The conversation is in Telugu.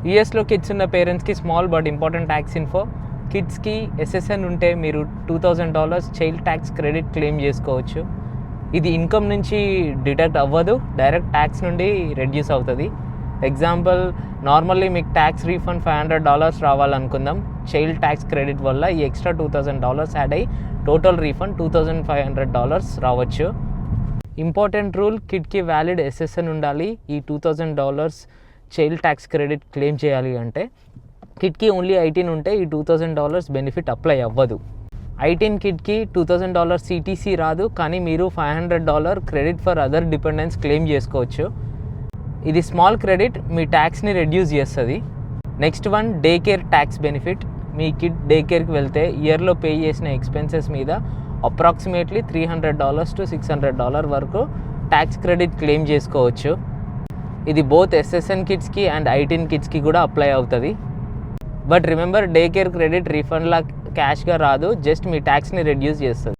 యూఎస్లో కిడ్స్ ఉన్న పేరెంట్స్కి small but important tax info. కిడ్స్కి ఎస్ఎస్ఎన్ ఉంటే మీరు $2,000 చైల్డ్ ట్యాక్స్ క్రెడిట్ క్లెయిమ్ చేసుకోవచ్చు. ఇది ఇన్కమ్ నుంచి డిడక్ట్ అవ్వదు, డైరెక్ట్ ట్యాక్స్ నుండి రెడ్యూస్ అవుతుంది. ఎగ్జాంపుల్, నార్మల్లీ మీకు ట్యాక్స్ రీఫండ్ $500 రావాలనుకుందాం. చైల్డ్ ట్యాక్స్ క్రెడిట్ వల్ల ఈ ఎక్స్ట్రా $2,000 యాడ్ అయ్యి టోటల్ రీఫండ్ $2,500 రావచ్చు. ఇంపార్టెంట్ రూల్, కిడ్కి వ్యాలిడ్ ఎస్ఎస్ఎన్ ఉండాలి. ఈ $2,000 చైల్డ్ ట్యాక్స్ క్రెడిట్ క్లెయిమ్ చేయాలి అంటే కిడ్కి ఓన్లీ 18 ఉంటే ఈ $2,000 బెనిఫిట్ అప్లై అవ్వదు. 18 కిడ్కి $2,000 సిటీసీ రాదు, కానీ మీరు $500 credit for other dependents claim చేసుకోవచ్చు. ఇది స్మాల్ క్రెడిట్ మీ ట్యాక్స్ని రెడ్యూస్ చేస్తుంది. Next one, day care tax benefit. మీ కిడ్ డే కేర్కి వెళ్తే ఇయర్లో పే చేసిన ఎక్స్పెన్సెస్ మీద అప్రాక్సిమేట్లీ $300 to $600 వరకు ట్యాక్స్ క్రెడిట్ క్లెయిమ్ చేసుకోవచ్చు. ఇది బోత్ ఎస్ఎస్ఎన్ కిడ్స్కి అండ్ 18 కిడ్స్కి కూడా అప్లై అవుతుంది. But remember, day care credit రీఫండ్లా క్యాష్గా రాదు, జస్ట్ మీ ట్యాక్స్ని రెడ్యూస్ చేస్తుంది.